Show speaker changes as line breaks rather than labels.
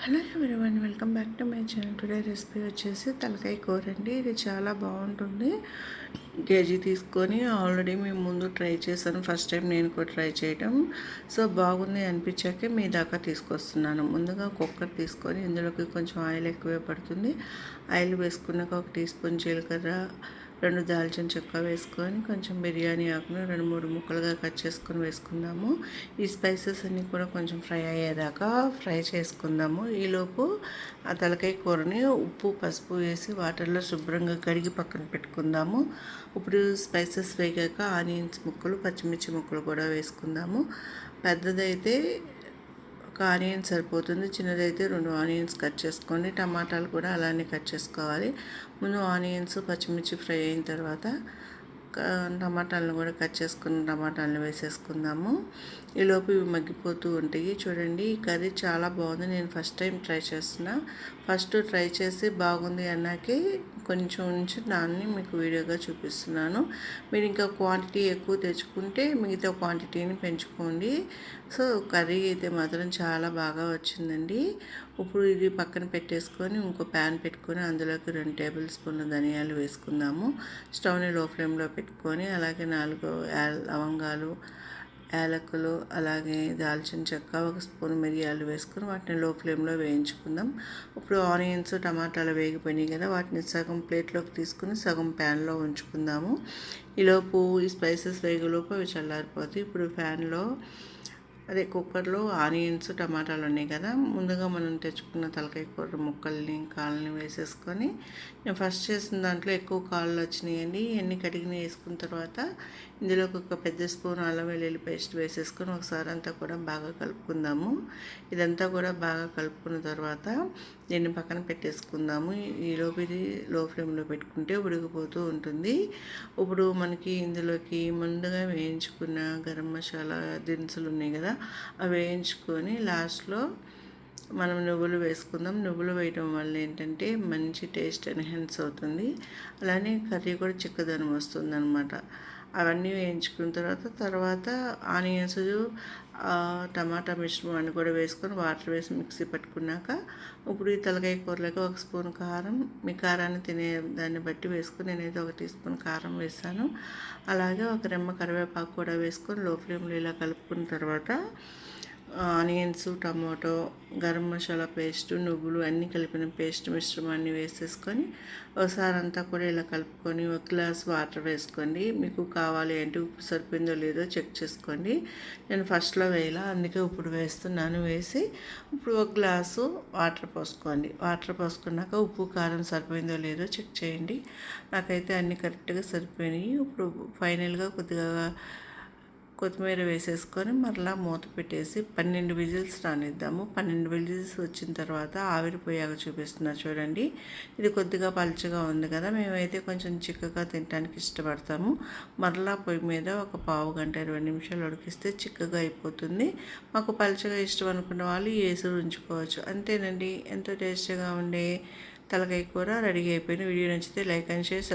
Hello everyone, welcome back to my channel. Today recipe వచ్చేసి తలకాయ కూర అండి. ఇది చాలా బాగుంటుంది. కేజీ తీసుకొని ఆల్రెడీ మేము ముందు ట్రై చేశాను. ఫస్ట్ టైం నేను కూడా ట్రై చేయడం. సో బాగుంది అనిపించాకే మీ దాకా తీసుకొస్తున్నాను. ముందుగా కుక్కర్ తీసుకొని ఇందులోకి కొంచెం ఆయిల్ ఎక్కువే పడుతుంది. ఆయిల్ వేసుకున్నాక 1 టీ స్పూన్ జీలకర్ర, 2 దాల్చిన చెక్క వేసుకొని కొంచెం బిర్యానీ ఆకును 2-3 ముక్కలుగా కట్ చేసుకొని వేసుకుందాము. ఈ స్పైసెస్ అన్నీ కూడా కొంచెం ఫ్రై అయ్యేదాకా ఫ్రై చేసుకుందాము. ఈలోపు ఆ తలకాయ కూరని ఉప్పు పసుపు వేసి వాటర్లో శుభ్రంగా కడిగి పక్కన పెట్టుకుందాము. ఇప్పుడు స్పైసెస్ వేగాక ఆనియన్స్ ముక్కలు, పచ్చిమిర్చి ముక్కలు కూడా వేసుకుందాము. పెద్దదైతే ఒక ఆనియన్ సరిపోతుంది, చిన్నదైతే 2 ఆనియన్స్ కట్ చేసుకోండి. టమాటాలు కూడా అలానే కట్ చేసుకోవాలి. ముందు ఆనియన్స్ పచ్చిమిర్చి ఫ్రై అయిన తర్వాత టమాటాలను కూడా కట్ చేసుకున్న టమాటాలను వేసేసుకుందాము. ఈలోపు ఇవి మగ్గిపోతూ ఉంటాయి. చూడండి, ఈ కర్రీ చాలా బాగుంది. నేను ఫస్ట్ టైం ట్రై చేస్తున్నా. ఫస్ట్ ట్రై చేసి బాగుంది అన్నాకే కొంచెం ఉంచి దాన్ని మీకు వీడియోగా చూపిస్తున్నాను. మీరు ఇంకా క్వాంటిటీ ఎక్కువ తెచ్చుకుంటే మిగతా క్వాంటిటీని పెంచుకోండి. సో కర్రీ అయితే మాత్రం చాలా బాగా వచ్చిందండి. ఇప్పుడు ఇది పక్కన పెట్టేసుకొని ఇంకో ప్యాన్ పెట్టుకొని అందులోకి 2 టేబుల్ స్పూన్ల ధనియాలు వేసుకుందాము. స్టవ్ని లో ఫ్లేమ్లో పెట్టుకొని అలాగే 4 లవంగాలు, యాలకులు, అలాగే దాల్చిన చెక్క, 1 స్పూన్ మిరియాలు వేసుకొని వాటిని లో ఫ్లేమ్లో వేయించుకుందాం. ఇప్పుడు ఆనియన్స్ టమాటాలు వేగిపోయినాయి కదా, వాటిని సగం ప్లేట్లోకి తీసుకుని సగం ప్యాన్లో ఉంచుకుందాము. ఈలోపు ఈ స్పైసెస్ వేగలోపు అవి చల్లారిపోతాయి. ఇప్పుడు కుక్కర్లో ఆనియన్స్ టమాటాలు ఉన్నాయి కదా, ముందుగా మనం తెచ్చుకున్న తలకాయ కూర ముక్కల్ని కాళ్ళని వేసేసుకొని, నేను ఫస్ట్ చేసిన దాంట్లో ఎక్కువ కాళ్ళు వచ్చినాయండి. ఎన్ని కడిగిన వేసుకున్న తర్వాత ఇందులోకి ఒక పెద్ద స్పూన్ అల్లం వెల్లుల్లి పేస్ట్ వేసేసుకొని ఒకసారి అంతా కూడా బాగా కలుపుకుందాము. ఇదంతా కూడా బాగా కలుపుకున్న తర్వాత దీన్ని పక్కన పెట్టేసుకుందాము. ఈలోపు ఇది లో ఫ్లేమ్లో పెట్టుకుంటే ఉడికిపోతూ ఉంటుంది. ఇప్పుడు మనకి ఇందులోకి ముందుగా వేయించుకున్న గరం మసాలా దినుసులు ఉన్నాయి కదా, అవి వేయించుకొని లాస్ట్లో మనం నువ్వులు వేసుకుందాం. నువ్వులు వేయడం వల్ల ఏంటంటే మంచి టేస్ట్ ఎన్హాన్స్ అవుతుంది. అలానే కర్రీ కూడా చిక్కదనం వస్తుంది అన్నమాట. అవన్నీ వేయించుకున్న తర్వాత ఆనియన్స్, టమాటా మిశ్రమాన్ని కూడా వేసుకొని వాటర్ వేసి మిక్సీ పట్టుకున్నాక ఇప్పుడు ఈ తలకాయ కూరలోకి 1 స్పూన్ కారం, మీ కారాన్ని తినే దాన్ని బట్టి వేసుకొని నేనైతే 1 టీ స్పూన్ కారం వేసాను. అలాగే 1 రెమ్మ కరివేపాకు కూడా వేసుకొని లో ఫ్లేమ్లో ఇలా కలుపుకున్న తర్వాత onions, tomato, garam masala paste, నువ్వులు అన్నీ కలిపిన పేస్ట్ మిశ్రమాన్ని వేసేసుకొని ఒకసారి అంతా కూడా ఇలా కలుపుకొని 1 గ్లాస్ వాటర్ వేసుకోండి. మీకు కావాలి అంటే ఉప్పు సరిపోయిందో లేదో చెక్ చేసుకోండి. నేను ఫస్ట్లో వేయాల, అందుకే ఇప్పుడు వేస్తున్నాను. వేసి ఇప్పుడు 1 గ్లాసు వాటర్ పోసుకోండి. వాటర్ పోసుకున్నాక ఉప్పు కారం సరిపోయిందో లేదో చెక్ చేయండి. నాకైతే అన్నీ కరెక్ట్గా సరిపోయినాయి. ఇప్పుడు ఫైనల్గా కొద్దిగా కొత్తిమీర వేసేసుకొని మరలా మూత పెట్టేసి 12 విజిల్స్ రానిద్దాము. 12 విజిల్స్ వచ్చిన తర్వాత ఆవిరిపోయాక చూపిస్తున్నా చూడండి. ఇది కొద్దిగా పలుచగా ఉంది కదా, మేమైతే కొంచెం చిక్కగా తినడానికి ఇష్టపడతాము. మరలా పొయ్యి మీద ఒక పావు గంట 20 నిమిషాలు ఉడికిస్తే చిక్కగా అయిపోతుంది. మాకు పలుచగా ఇష్టం అనుకున్న వాళ్ళు వేసి ఉంచుకోవచ్చు. అంతేనండి, ఎంతో టేస్టీగా ఉండే తలకాయ కూర రెడీ అయిపోయింది. వీడియో నచ్చితే లైక్ అండ్ షేర్.